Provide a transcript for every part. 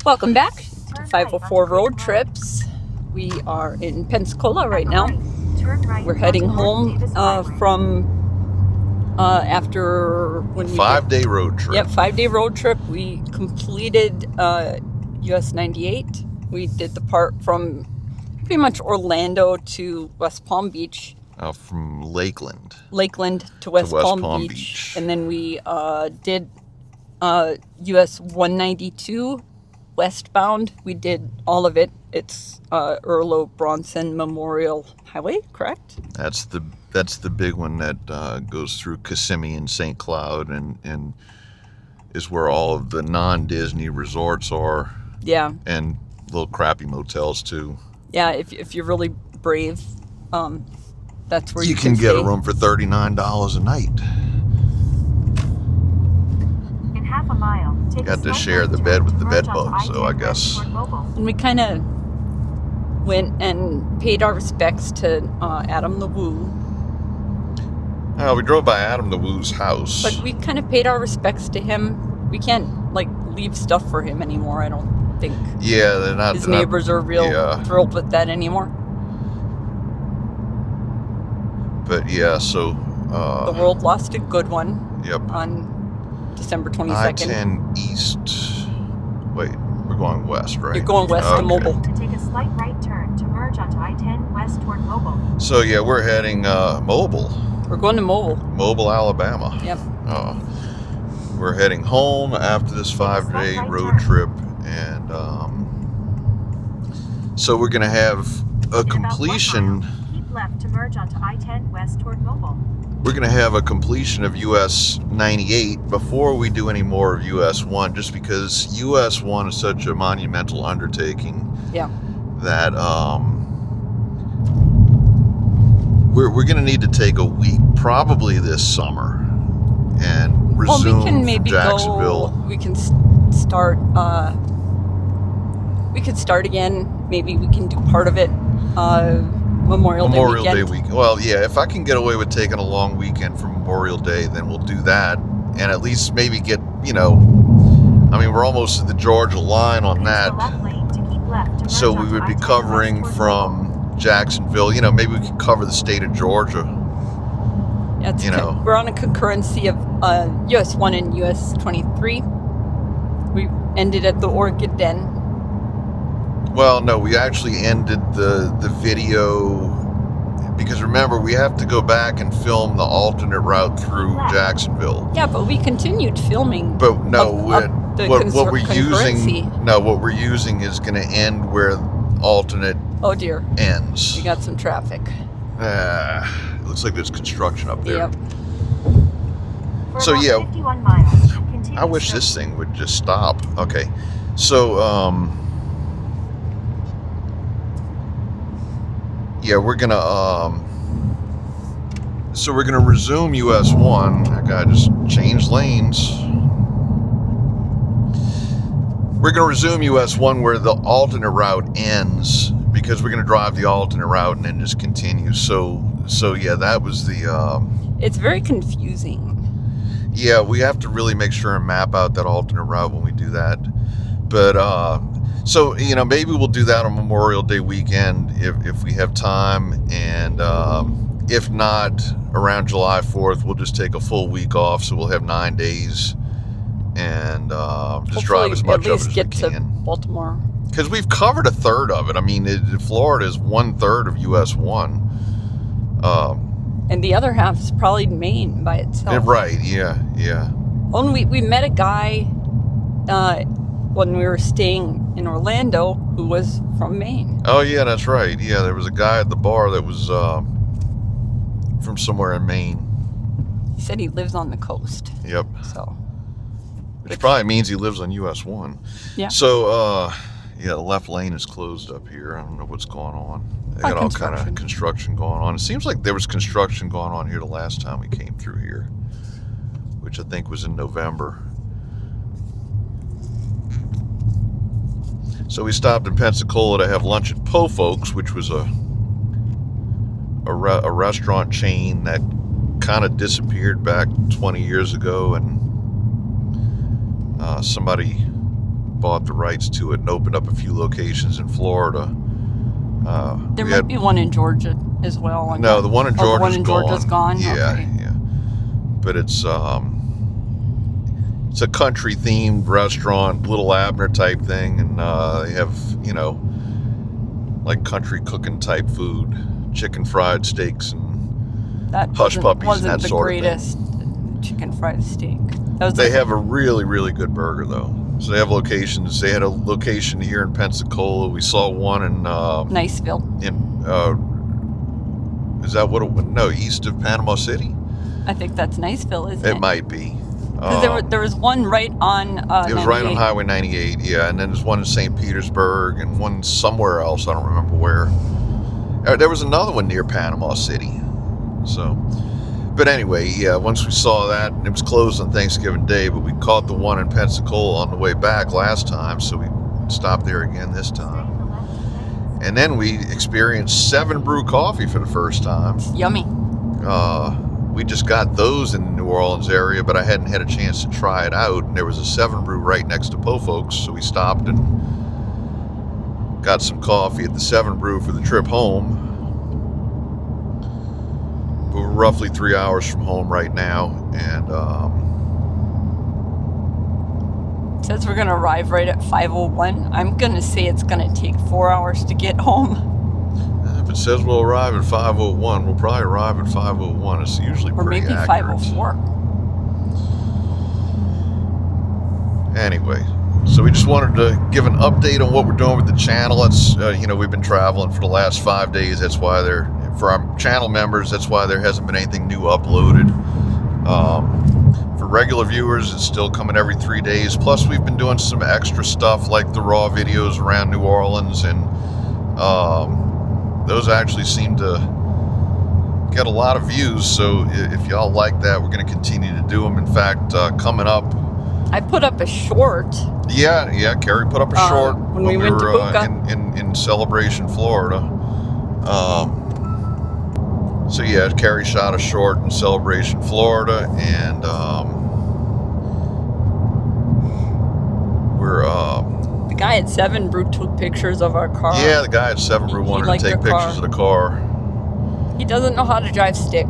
Welcome back to 504 Road Trips. We are in Pensacola right now. We're heading home from after when we 5-day road trip. Yep, 5-day road trip. We completed US 98. We did the part from pretty much Orlando to West Palm Beach. From Lakeland to West Palm Beach. And then we did US 192 westbound. We did all of it. It's Earl O. Bronson Memorial Highway, correct? That's the big one that goes through Kissimmee and St. Cloud and is where all of the non-Disney resorts are. Yeah. And little crappy motels too. Yeah, if you're really brave, that's where you can get stay. a room for $39 a night. In half a mile, got to share the bed with the bed bugs, so I guess. And we kind of went and paid our respects to Adam the Woo. We drove by Adam the Woo's house. But we kind of paid our respects to him. We can't leave stuff for him anymore, I don't think. Yeah, they're not. His neighbors are real thrilled with that anymore. But yeah, so the world lost a good one. Yep. On December 22nd. I-10 east. Wait, we're going west, right? You're going west to Mobile. To take a slight right turn to merge onto I-10 west toward Mobile. So yeah, we're heading Mobile. We're going to Mobile. Mobile, Alabama. Yep. We're heading home after this 5-day road trip, and so we're going to have a completion. Keep left to merge onto I-10 west toward Mobile. We're going to have a completion of US 98 before we do any more of US 1, just because US 1 is such a monumental undertaking. Yeah. That we're going to need to take a week, probably this summer, and resume we can maybe Jacksonville. We can start. We could start again. Maybe we can do part of it. Memorial Day weekend. Well, yeah, if I can get away with taking a long weekend for Memorial Day, then we'll do that, and at least maybe get, we're almost at the Georgia line on that. So we would be covering from Jacksonville. Maybe we could cover the state of Georgia. Yeah, we're on a concurrency of US 1 and US 23. We ended at the Orchid Den. Well, no, we actually ended the video because remember, we have to go back and film the alternate route through Jacksonville. Yeah, but we continued filming. But no, what we're using is going to end where alternate ends. We got some traffic. It looks like there's construction up there. Yep. So yeah, 51 miles, I wish this thing would just stop. Okay, so yeah, we're gonna resume US 1. I gotta just change lanes. We're gonna resume US 1 where the alternate route ends, because we're gonna drive the alternate route and then just continue. So yeah, that was the. It's very confusing. Yeah, we have to really make sure and map out that alternate route when we do that. But so maybe we'll do that on Memorial Day weekend if we have time, and if not, around July 4th, we'll just take a full week off, so we'll have 9 days, and just drive as much of it as we can. At least get to Baltimore. Because we've covered a third of it. Florida is 1/3 of US 1. And the other half is probably Maine by itself. Right, yeah. We met a guy when we were staying in Orlando who was from Maine. Oh, yeah, that's right. Yeah, there was a guy at the bar that was from somewhere in Maine. He said he lives on the coast. Yep. So. Which probably means he lives on US 1. Yeah. So, the left lane is closed up here. I don't know what's going on. They got all kind of construction going on. It seems like there was construction going on here the last time we came through here, which I think was in November. So we stopped in Pensacola to have lunch at Po Folks, which was a restaurant chain that kind of disappeared back 20 years ago, and somebody bought the rights to it and opened up a few locations in Florida. There might be one in Georgia as well. No, the one in Georgia's the one in Georgia's gone. Yeah, okay. yeah. But it's a country themed restaurant, Little Abner type thing, and they have, you know, like country cooking type food, chicken fried steaks and that hush puppies and that sort of thing. Wasn't the greatest chicken fried steak. They have a really, really good burger though. So they have locations. They had a location here in Pensacola. We saw one in Niceville. Is that what it was? No, east of Panama City. I think that's Niceville, isn't it? It might be. There was one right on. It was right on Highway 98, yeah, and then there's one in St. Petersburg and one somewhere else. I don't remember where. There was another one near Panama City. So, but anyway, yeah. Once we saw that, and it was closed on Thanksgiving Day, but we caught the one in Pensacola on the way back last time, so we stopped there again this time. And then we experienced 7 Brew coffee for the first time. It's yummy. We just got those in the New Orleans area, but I hadn't had a chance to try it out. And there was a 7 Brew right next to Po Folks, so we stopped and got some coffee at the 7 Brew for the trip home. But we're roughly 3 hours from home right now, and it says we're gonna arrive right at 5:01. I'm gonna say it's gonna take 4 hours to get home. If it says we'll arrive at 5:01, we'll probably arrive at 5:01. It's usually pretty accurate. Or maybe 5:04. Anyway, so we just wanted to give an update on what we're doing with the channel. It's you know, we've been traveling for the last 5 days. That's why for our channel members, that's why there hasn't been anything new uploaded. For regular viewers, it's still coming every 3 days. Plus, we've been doing some extra stuff like the raw videos around New Orleans, and those actually seem to get a lot of views. So if y'all like that, we're going to continue to do them. In fact, coming up, I put up a short. Yeah, Carrie put up a short when we went to Boca in Celebration, Florida. So yeah, Carrie shot a short in Celebration, Florida, and we're the guy at 7 Brew took pictures of our car. Yeah, the guy at 7 Brew wanted to take pictures of the car. He doesn't know how to drive stick.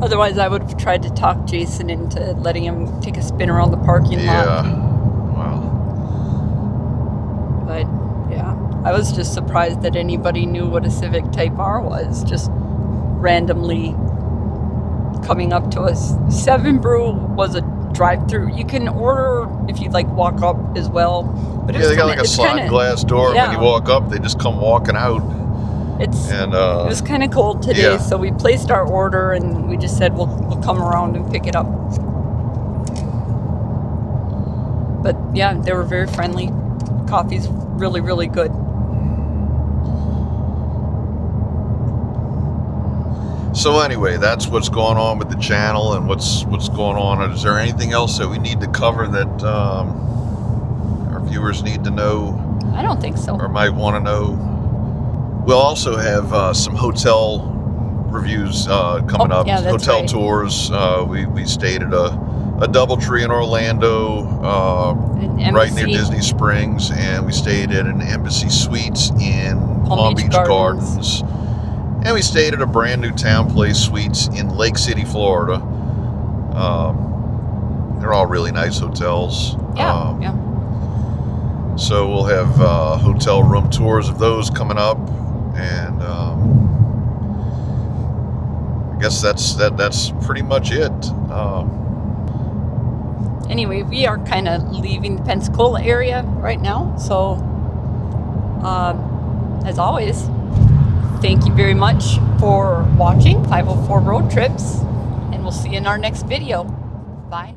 Otherwise, I would have tried to talk Jason into letting him take a spin around the parking lot. Yeah, well. But, yeah. I was just surprised that anybody knew what a Civic Type R was. Just randomly coming up to us. 7 Brew was a drive-through. You can order if you'd like walk up as well. But yeah, they got like a sliding glass door. Yeah. When you walk up, they just come walking out. It was kind of cold today, yeah. So we placed our order and we just said we'll come around and pick it up. But yeah, they were very friendly. Coffee's really, really good. So anyway, that's what's going on with the channel and what's going on. Is there anything else that we need to cover that our viewers need to know? I don't think so. Or might want to know. We'll also have some hotel reviews coming up. Yeah, that's hotel right. tours. We stayed at a DoubleTree in Orlando, right near Disney Springs, and we stayed at an Embassy Suites in Palm Beach Gardens. And we stayed at a brand new Town Place Suites in Lake City, Florida. They're all really nice hotels. Yeah, yeah. So we'll have hotel room tours of those coming up, and I guess that's pretty much it. Anyway, we are kind of leaving the Pensacola area right now. So, as always, thank you very much for watching 504 Road Trips, and we'll see you in our next video. Bye.